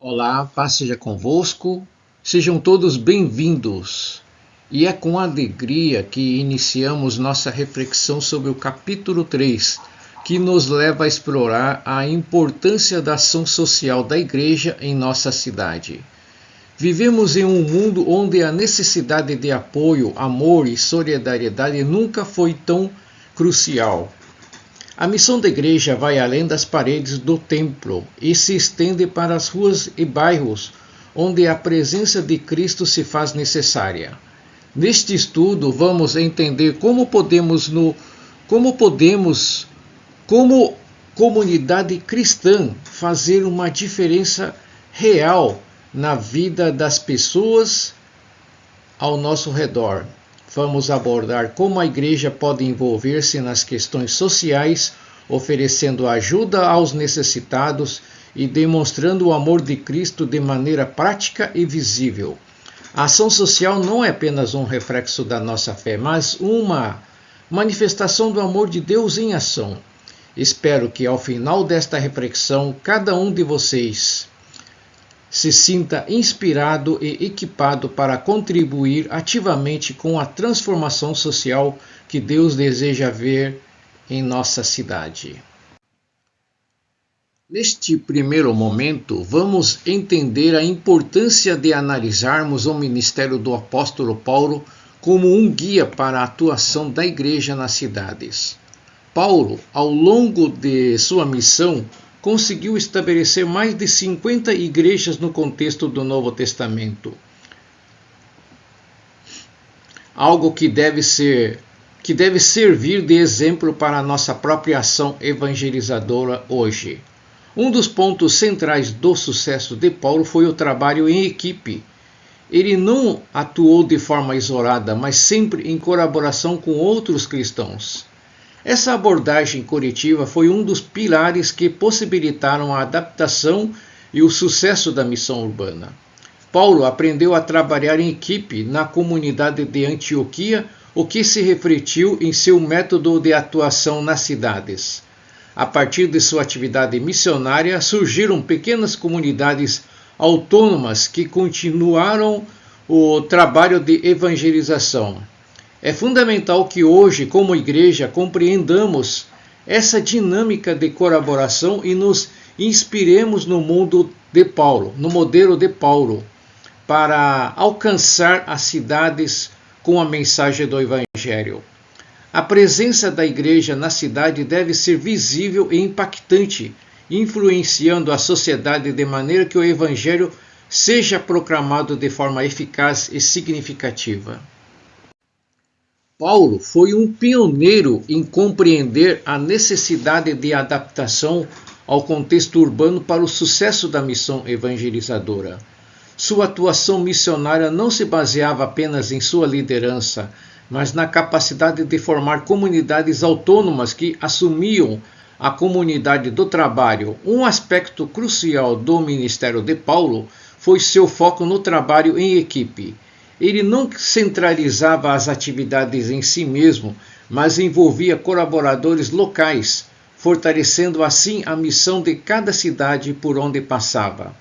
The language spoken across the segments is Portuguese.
Olá, paz seja convosco, sejam todos bem-vindos. E é com alegria que iniciamos nossa reflexão sobre o capítulo 3, que nos leva a explorar a importância da ação social da igreja em nossa cidade. Vivemos em um mundo onde a necessidade de apoio, amor e solidariedade nunca foi tão crucial. A missão da igreja vai além das paredes do templo e se estende para as ruas e bairros onde a presença de Cristo se faz necessária. Neste estudo vamos entender como comunidade cristã, fazer uma diferença real na vida das pessoas ao nosso redor. Vamos abordar como a igreja pode envolver-se nas questões sociais, oferecendo ajuda aos necessitados e demonstrando o amor de Cristo de maneira prática e visível. A ação social não é apenas um reflexo da nossa fé, mas uma manifestação do amor de Deus em ação. Espero que ao final desta reflexão, cada um de vocês se sinta inspirado e equipado para contribuir ativamente com a transformação social que Deus deseja ver em nossa cidade. Neste primeiro momento, vamos entender a importância de analisarmos o ministério do apóstolo Paulo como um guia para a atuação da igreja nas cidades. Paulo, ao longo de sua missão, conseguiu estabelecer mais de 50 igrejas no contexto do Novo Testamento. Algo que deve servir de exemplo para a nossa própria ação evangelizadora hoje. Um dos pontos centrais do sucesso de Paulo foi o trabalho em equipe. Ele não atuou de forma isolada, mas sempre em colaboração com outros cristãos. Essa abordagem coletiva foi um dos pilares que possibilitaram a adaptação e o sucesso da missão urbana. Paulo aprendeu a trabalhar em equipe na comunidade de Antioquia, o que se refletiu em seu método de atuação nas cidades. A partir de sua atividade missionária, surgiram pequenas comunidades autônomas que continuaram o trabalho de evangelização. É fundamental que hoje, como igreja, compreendamos essa dinâmica de colaboração e nos inspiremos no modelo de Paulo, para alcançar as cidades com a mensagem do Evangelho. A presença da igreja na cidade deve ser visível e impactante, influenciando a sociedade de maneira que o Evangelho seja proclamado de forma eficaz e significativa. Paulo foi um pioneiro em compreender a necessidade de adaptação ao contexto urbano para o sucesso da missão evangelizadora. Sua atuação missionária não se baseava apenas em sua liderança, mas na capacidade de formar comunidades autônomas que assumiam a comunidade do trabalho. Um aspecto crucial do ministério de Paulo foi seu foco no trabalho em equipe. Ele não centralizava as atividades em si mesmo, mas envolvia colaboradores locais, fortalecendo assim a missão de cada cidade por onde passava.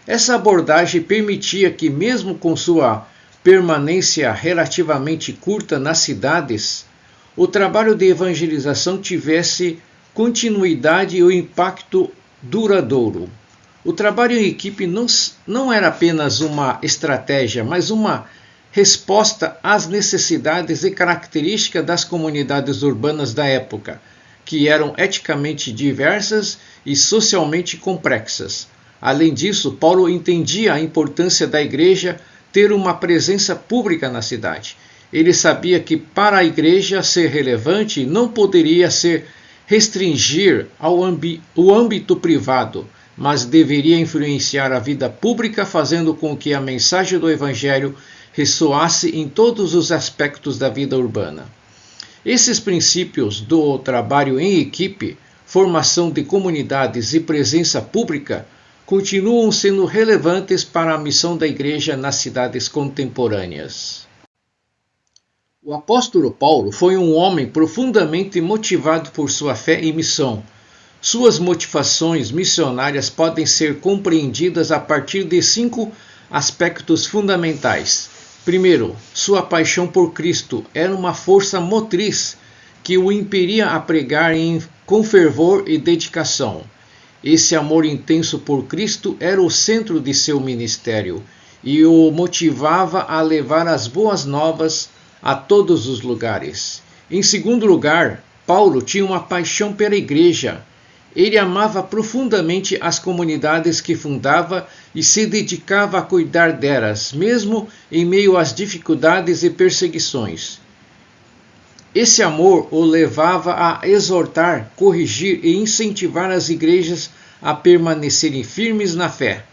Essa abordagem permitia que, mesmo com sua permanência relativamente curta nas cidades, o trabalho de evangelização tivesse continuidade e um impacto duradouro. O trabalho em equipe não era apenas uma estratégia, mas uma resposta às necessidades e características das comunidades urbanas da época, que eram eticamente diversas e socialmente complexas. Além disso, Paulo entendia a importância da igreja ter uma presença pública na cidade. Ele sabia que para a igreja ser relevante não poderia ser restringir o âmbito privado, mas deveria influenciar a vida pública, fazendo com que a mensagem do Evangelho ressoasse em todos os aspectos da vida urbana. Esses princípios do trabalho em equipe, formação de comunidades e presença pública continuam sendo relevantes para a missão da igreja nas cidades contemporâneas. O apóstolo Paulo foi um homem profundamente motivado por sua fé e missão. Suas motivações missionárias podem ser compreendidas a partir de 5 aspectos fundamentais. Primeiro, sua paixão por Cristo era uma força motriz que o impelia a pregar com fervor e dedicação. Esse amor intenso por Cristo era o centro de seu ministério e o motivava a levar as boas novas a todos os lugares. Em segundo lugar, Paulo tinha uma paixão pela igreja. Ele amava profundamente as comunidades que fundava e se dedicava a cuidar delas, mesmo em meio às dificuldades e perseguições. Esse amor o levava a exortar, corrigir e incentivar as igrejas a permanecerem firmes na fé.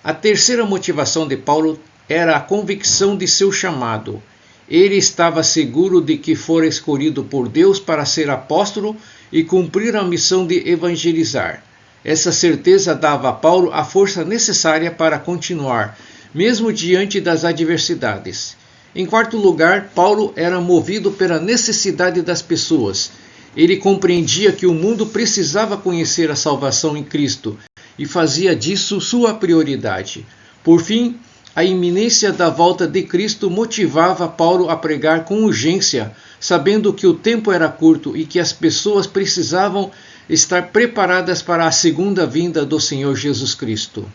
A terceira motivação de Paulo era a convicção de seu chamado. Ele estava seguro de que fora escolhido por Deus para ser apóstolo e cumprir a missão de evangelizar. Essa certeza dava a Paulo a força necessária para continuar, mesmo diante das adversidades. Em quarto lugar, Paulo era movido pela necessidade das pessoas. Ele compreendia que o mundo precisava conhecer a salvação em Cristo e fazia disso sua prioridade. Por fim, a iminência da volta de Cristo motivava Paulo a pregar com urgência, sabendo que o tempo era curto e que as pessoas precisavam estar preparadas para a segunda vinda do Senhor Jesus Cristo.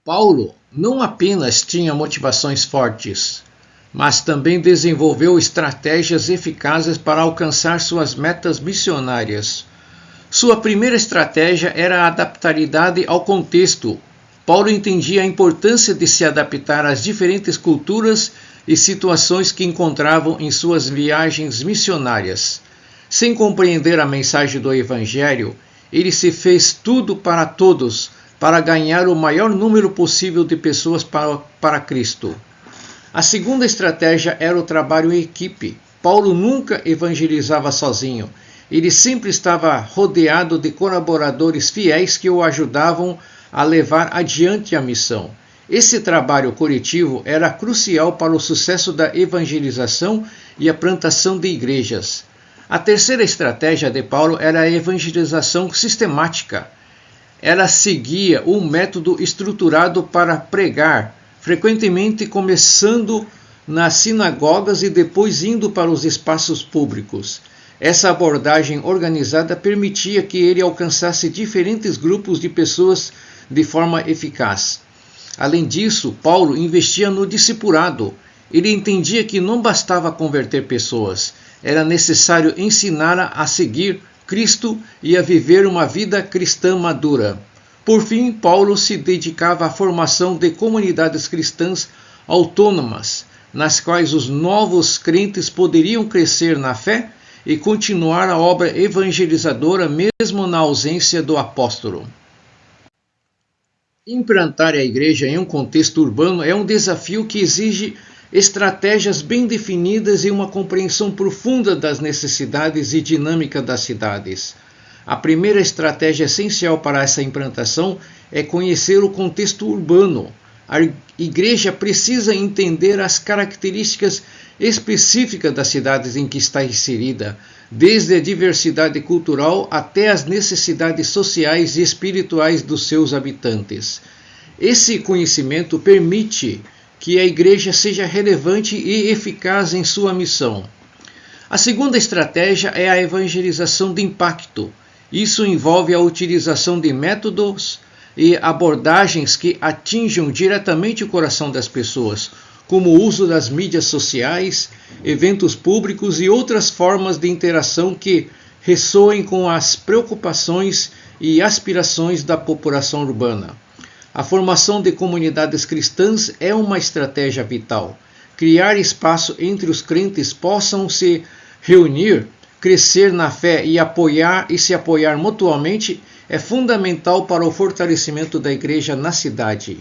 Paulo não apenas tinha motivações fortes, mas também desenvolveu estratégias eficazes para alcançar suas metas missionárias. Sua primeira estratégia era a adaptabilidade ao contexto. Paulo entendia a importância de se adaptar às diferentes culturas e situações que encontravam em suas viagens missionárias. Sem compreender a mensagem do Evangelho, ele se fez tudo para todos, para ganhar o maior número possível de pessoas para Cristo. A segunda estratégia era o trabalho em equipe. Paulo nunca evangelizava sozinho. Ele sempre estava rodeado de colaboradores fiéis que o ajudavam a levar adiante a missão. Esse trabalho coletivo era crucial para o sucesso da evangelização e a plantação de igrejas. A terceira estratégia de Paulo era a evangelização sistemática. Ela seguia um método estruturado para pregar, frequentemente começando nas sinagogas e depois indo para os espaços públicos. Essa abordagem organizada permitia que ele alcançasse diferentes grupos de pessoas de forma eficaz. Além disso, Paulo investia no discipulado. Ele entendia que não bastava converter pessoas, era necessário ensiná-las a seguir Cristo e a viver uma vida cristã madura. Por fim, Paulo se dedicava à formação de comunidades cristãs autônomas, nas quais os novos crentes poderiam crescer na fé e continuar a obra evangelizadora mesmo na ausência do apóstolo. Implantar a igreja em um contexto urbano é um desafio que exige estratégias bem definidas e uma compreensão profunda das necessidades e dinâmica das cidades. A primeira estratégia essencial para essa implantação é conhecer o contexto urbano. A igreja precisa entender as características específicas das cidades em que está inserida, desde a diversidade cultural até as necessidades sociais e espirituais dos seus habitantes. Esse conhecimento permite que a igreja seja relevante e eficaz em sua missão. A segunda estratégia é a evangelização de impacto. Isso envolve a utilização de métodos e abordagens que atinjam diretamente o coração das pessoas, como o uso das mídias sociais, eventos públicos e outras formas de interação que ressoem com as preocupações e aspirações da população urbana. A formação de comunidades cristãs é uma estratégia vital. Criar espaço entre os crentes possam se reunir, crescer na fé e se apoiar mutuamente é fundamental para o fortalecimento da igreja na cidade.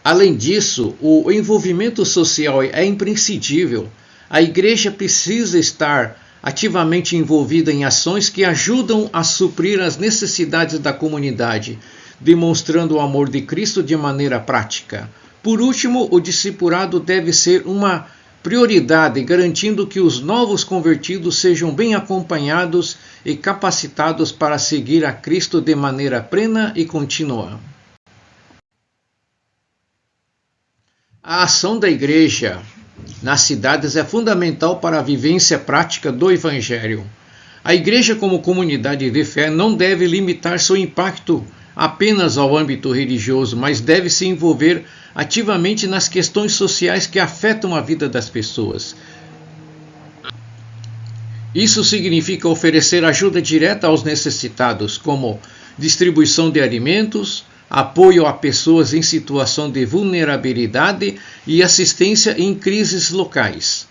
Além disso, o envolvimento social é imprescindível. A igreja precisa estar ativamente envolvida em ações que ajudam a suprir as necessidades da comunidade, demonstrando o amor de Cristo de maneira prática. Por último, o discipulado deve ser uma prioridade, garantindo que os novos convertidos sejam bem acompanhados e capacitados para seguir a Cristo de maneira plena e contínua. A ação da igreja nas cidades é fundamental para a vivência prática do Evangelho. A igreja, como comunidade de fé, não deve limitar seu impacto apenas ao âmbito religioso, mas deve se envolver ativamente nas questões sociais que afetam a vida das pessoas. Isso significa oferecer ajuda direta aos necessitados, como distribuição de alimentos, apoio a pessoas em situação de vulnerabilidade e assistência em crises locais.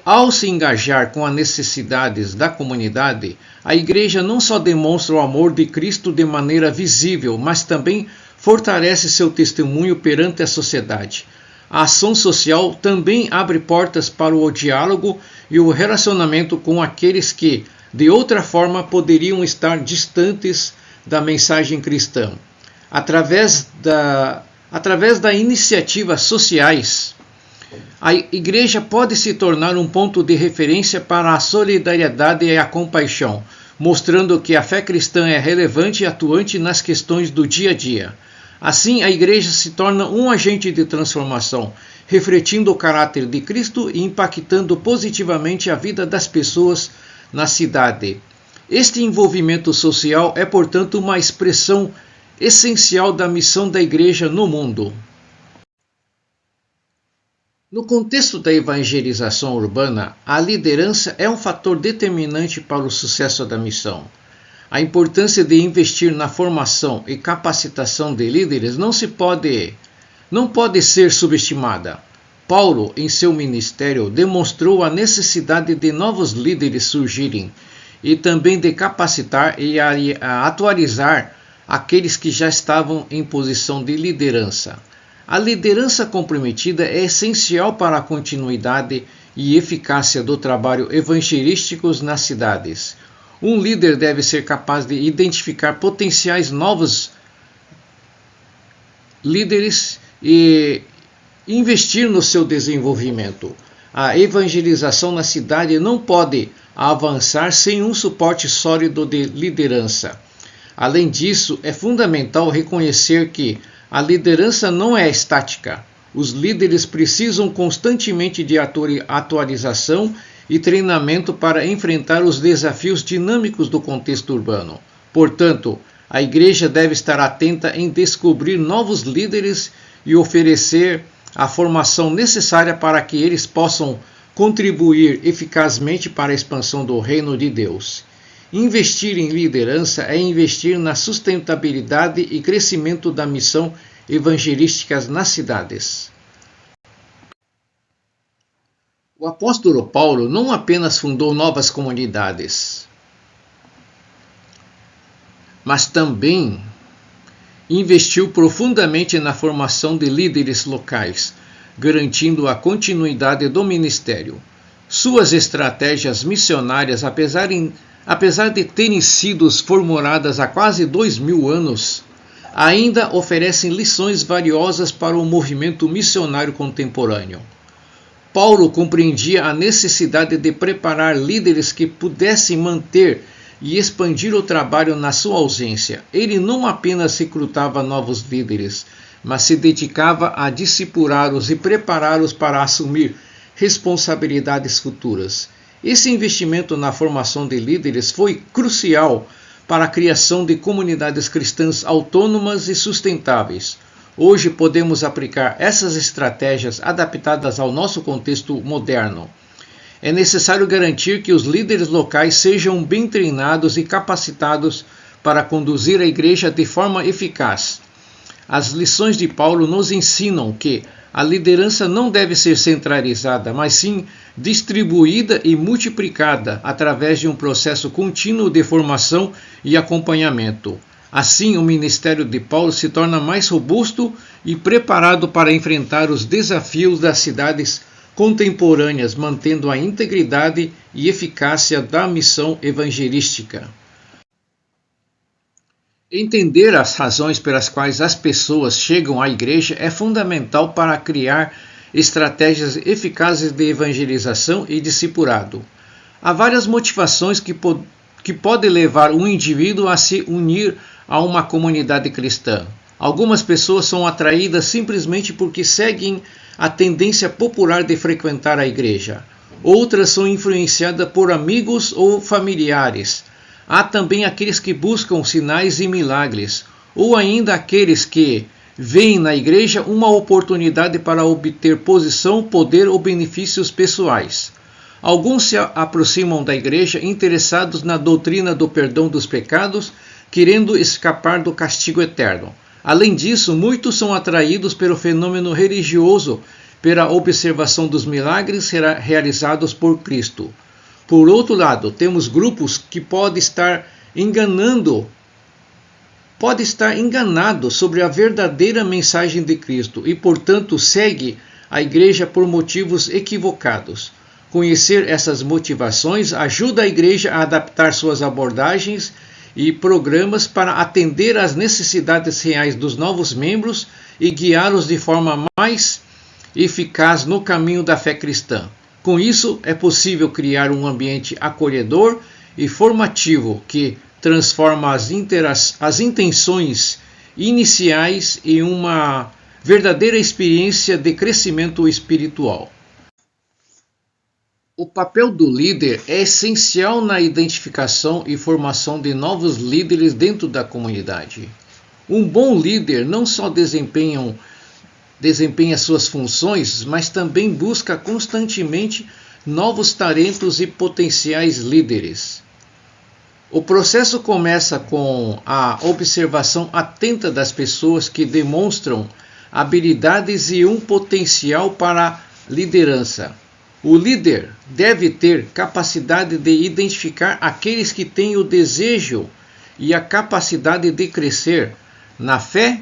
Ao se engajar com as necessidades da comunidade, a igreja não só demonstra o amor de Cristo de maneira visível, mas também fortalece seu testemunho perante a sociedade. A ação social também abre portas para o diálogo e o relacionamento com aqueles que, de outra forma, poderiam estar distantes da mensagem cristã. Através das iniciativas sociais, a igreja pode se tornar um ponto de referência para a solidariedade e a compaixão, mostrando que a fé cristã é relevante e atuante nas questões do dia a dia. Assim, a igreja se torna um agente de transformação, refletindo o caráter de Cristo e impactando positivamente a vida das pessoas na cidade. Este envolvimento social é, portanto, uma expressão essencial da missão da igreja no mundo. No contexto da evangelização urbana, a liderança é um fator determinante para o sucesso da missão. A importância de investir na formação e capacitação de líderes não pode ser subestimada. Paulo, em seu ministério, demonstrou a necessidade de novos líderes surgirem e também de capacitar e atualizar aqueles que já estavam em posição de liderança. A liderança comprometida é essencial para a continuidade e eficácia do trabalho evangelístico nas cidades. Um líder deve ser capaz de identificar potenciais novos líderes e investir no seu desenvolvimento. A evangelização na cidade não pode avançar sem um suporte sólido de liderança. Além disso, é fundamental reconhecer que a liderança não é estática. Os líderes precisam constantemente de atualização e treinamento para enfrentar os desafios dinâmicos do contexto urbano. Portanto, a igreja deve estar atenta em descobrir novos líderes e oferecer a formação necessária para que eles possam contribuir eficazmente para a expansão do reino de Deus. Investir em liderança é investir na sustentabilidade e crescimento da missão evangelística nas cidades. O apóstolo Paulo não apenas fundou novas comunidades, mas também investiu profundamente na formação de líderes locais, garantindo a continuidade do ministério. Suas estratégias missionárias, apesar de terem sido formuladas há quase 2000 anos, ainda oferecem lições valiosas para o movimento missionário contemporâneo. Paulo compreendia a necessidade de preparar líderes que pudessem manter e expandir o trabalho na sua ausência. Ele não apenas recrutava novos líderes, mas se dedicava a discipulá-los e prepará-los para assumir responsabilidades futuras. Esse investimento na formação de líderes foi crucial para a criação de comunidades cristãs autônomas e sustentáveis. Hoje podemos aplicar essas estratégias adaptadas ao nosso contexto moderno. É necessário garantir que os líderes locais sejam bem treinados e capacitados para conduzir a igreja de forma eficaz. As lições de Paulo nos ensinam que a liderança não deve ser centralizada, mas sim distribuída e multiplicada através de um processo contínuo de formação e acompanhamento. Assim, o ministério de Paulo se torna mais robusto e preparado para enfrentar os desafios das cidades contemporâneas, mantendo a integridade e eficácia da missão evangelística. Entender as razões pelas quais as pessoas chegam à igreja é fundamental para criar estratégias eficazes de evangelização e discipulado. Há várias motivações que podem levar um indivíduo a se unir a uma comunidade cristã. Algumas pessoas são atraídas simplesmente porque seguem a tendência popular de frequentar a igreja. Outras são influenciadas por amigos ou familiares. Há também aqueles que buscam sinais e milagres, ou ainda aqueles que veem na igreja uma oportunidade para obter posição, poder ou benefícios pessoais. Alguns se aproximam da igreja interessados na doutrina do perdão dos pecados, querendo escapar do castigo eterno. Além disso, muitos são atraídos pelo fenômeno religioso, pela observação dos milagres realizados por Cristo. Por outro lado, temos grupos que podem estar enganado sobre a verdadeira mensagem de Cristo e, portanto, segue a igreja por motivos equivocados. Conhecer essas motivações ajuda a igreja a adaptar suas abordagens e programas para atender às necessidades reais dos novos membros e guiá-los de forma mais eficaz no caminho da fé cristã. Com isso, é possível criar um ambiente acolhedor e formativo que transforma as intenções iniciais em uma verdadeira experiência de crescimento espiritual. O papel do líder é essencial na identificação e formação de novos líderes dentro da comunidade. Um bom líder não só desempenha suas funções, mas também busca constantemente novos talentos e potenciais líderes. O processo começa com a observação atenta das pessoas que demonstram habilidades e um potencial para liderança. O líder deve ter capacidade de identificar aqueles que têm o desejo e a capacidade de crescer na fé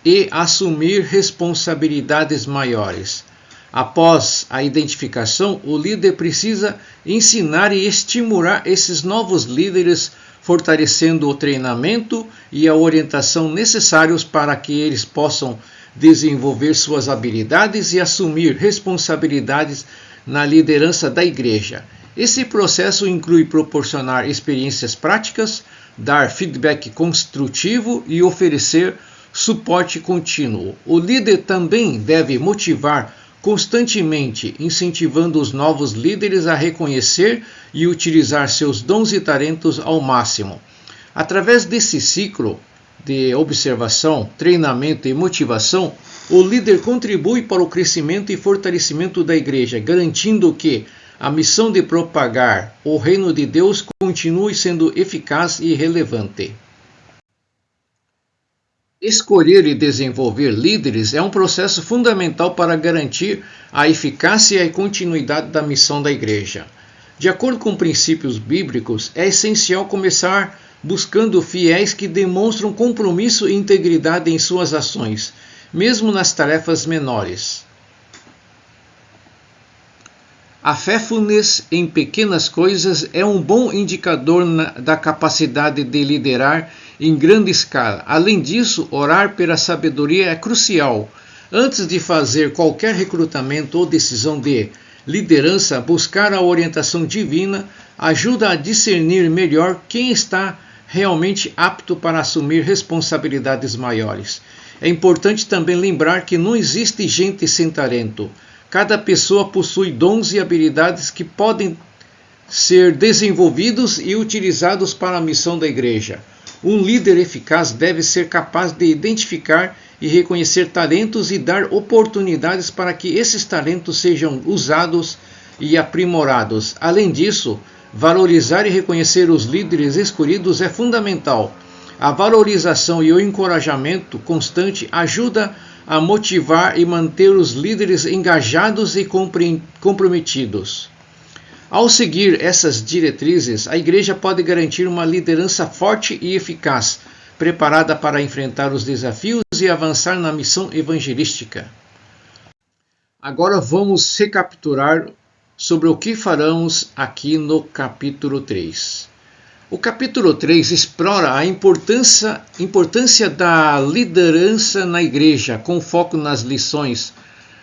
e assumir responsabilidades maiores. Após a identificação, o líder precisa ensinar e estimular esses novos líderes, fortalecendo o treinamento e a orientação necessários para que eles possam desenvolver suas habilidades e assumir responsabilidades na liderança da igreja. Esse processo inclui proporcionar experiências práticas, dar feedback construtivo e oferecer suporte contínuo. O líder também deve motivar constantemente, incentivando os novos líderes a reconhecer e utilizar seus dons e talentos ao máximo. Através desse ciclo de observação, treinamento e motivação, o líder contribui para o crescimento e fortalecimento da igreja, garantindo que a missão de propagar o reino de Deus continue sendo eficaz e relevante. Escolher e desenvolver líderes é um processo fundamental para garantir a eficácia e a continuidade da missão da igreja. De acordo com princípios bíblicos, é essencial começar buscando fiéis que demonstram compromisso e integridade em suas ações, mesmo nas tarefas menores. A faithfulness em pequenas coisas é um bom indicador da capacidade de liderar em grande escala. Além disso, orar pela sabedoria é crucial. Antes de fazer qualquer recrutamento ou decisão de liderança, buscar a orientação divina ajuda a discernir melhor quem está realmente apto para assumir responsabilidades maiores. É importante também lembrar que não existe gente sem talento. Cada pessoa possui dons e habilidades que podem ser desenvolvidos e utilizados para a missão da igreja. Um líder eficaz deve ser capaz de identificar e reconhecer talentos e dar oportunidades para que esses talentos sejam usados e aprimorados. Além disso, valorizar e reconhecer os líderes escolhidos é fundamental. A valorização e o encorajamento constante ajuda a motivar e manter os líderes engajados e comprometidos. Ao seguir essas diretrizes, a igreja pode garantir uma liderança forte e eficaz, preparada para enfrentar os desafios e avançar na missão evangelística. Agora vamos recapitular sobre o que faremos aqui no capítulo 3. O capítulo 3 explora a importância da liderança na igreja, com foco nas lições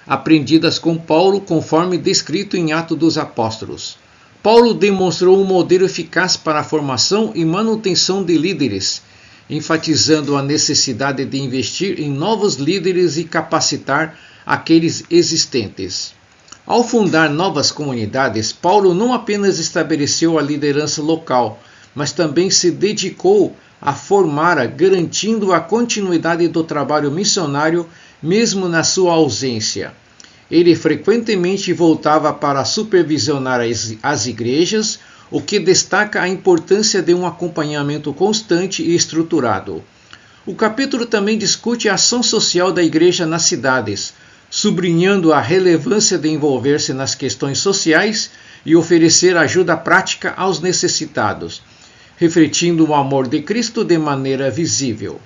aprendidas com Paulo, conforme descrito em Atos dos Apóstolos. Paulo demonstrou um modelo eficaz para a formação e manutenção de líderes, enfatizando a necessidade de investir em novos líderes e capacitar aqueles existentes. Ao fundar novas comunidades, Paulo não apenas estabeleceu a liderança local, mas também se dedicou a formá-la, garantindo a continuidade do trabalho missionário, mesmo na sua ausência. Ele frequentemente voltava para supervisionar as igrejas, o que destaca a importância de um acompanhamento constante e estruturado. O capítulo também discute a ação social da igreja nas cidades, sublinhando a relevância de envolver-se nas questões sociais e oferecer ajuda prática aos necessitados, refletindo o amor de Cristo de maneira visível.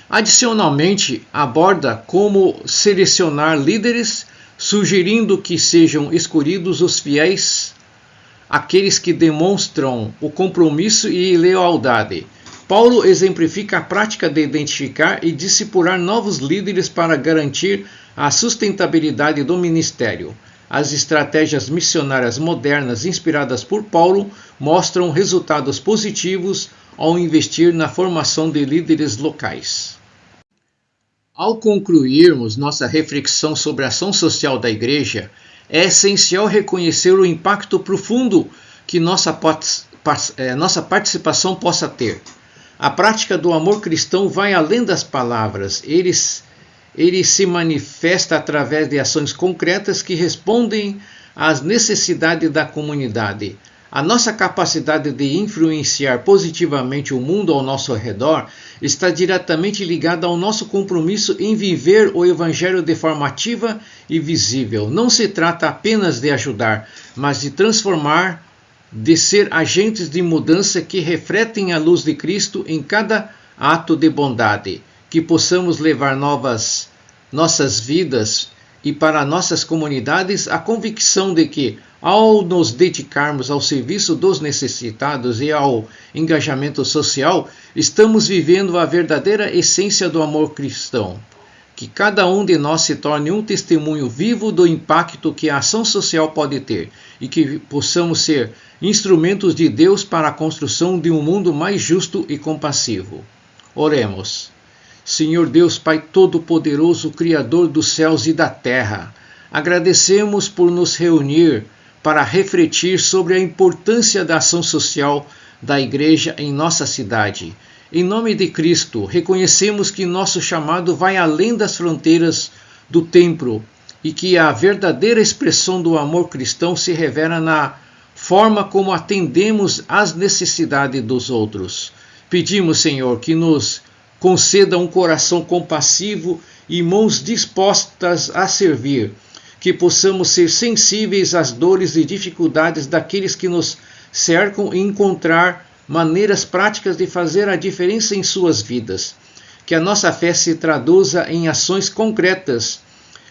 Adicionalmente, aborda como selecionar líderes, sugerindo que sejam escolhidos os fiéis, aqueles que demonstram o compromisso e lealdade. Paulo exemplifica a prática de identificar e discipular novos líderes para garantir a sustentabilidade do ministério. As estratégias missionárias modernas inspiradas por Paulo mostram resultados positivos ao investir na formação de líderes locais. Ao concluirmos nossa reflexão sobre a ação social da igreja, é essencial reconhecer o impacto profundo que nossa participação possa ter. A prática do amor cristão vai além das palavras. Ele se manifesta através de ações concretas que respondem às necessidades da comunidade. A nossa capacidade de influenciar positivamente o mundo ao nosso redor está diretamente ligada ao nosso compromisso em viver o Evangelho de forma ativa e visível. Não se trata apenas de ajudar, mas de transformar, de ser agentes de mudança que refletem a luz de Cristo em cada ato de bondade, que possamos levar nossas vidas e para nossas comunidades a convicção de que, ao nos dedicarmos ao serviço dos necessitados e ao engajamento social, estamos vivendo a verdadeira essência do amor cristão. Que cada um de nós se torne um testemunho vivo do impacto que a ação social pode ter e que possamos ser instrumentos de Deus para a construção de um mundo mais justo e compassivo. Oremos. Senhor Deus, Pai Todo-Poderoso, Criador dos céus e da terra, agradecemos por nos reunir para refletir sobre a importância da ação social da Igreja em nossa cidade. Em nome de Cristo, reconhecemos que nosso chamado vai além das fronteiras do templo e que a verdadeira expressão do amor cristão se revela na forma como atendemos às necessidades dos outros. Pedimos, Senhor, que nos conceda um coração compassivo e mãos dispostas a servir, que possamos ser sensíveis às dores e dificuldades daqueles que nos cercam e encontrar maneiras práticas de fazer a diferença em suas vidas. Que a nossa fé se traduza em ações concretas,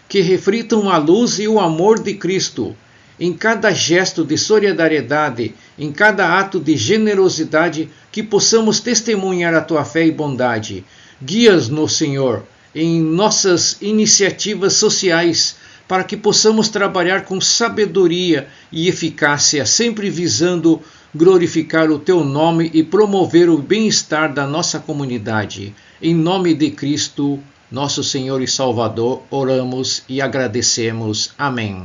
que reflitam a luz e o amor de Cristo, em cada gesto de solidariedade, em cada ato de generosidade, que possamos testemunhar a Tua fé e bondade. Guia-nos, Senhor, em nossas iniciativas sociais, para que possamos trabalhar com sabedoria e eficácia, sempre visando glorificar o Teu nome e promover o bem-estar da nossa comunidade. Em nome de Cristo, nosso Senhor e Salvador, oramos e agradecemos. Amém.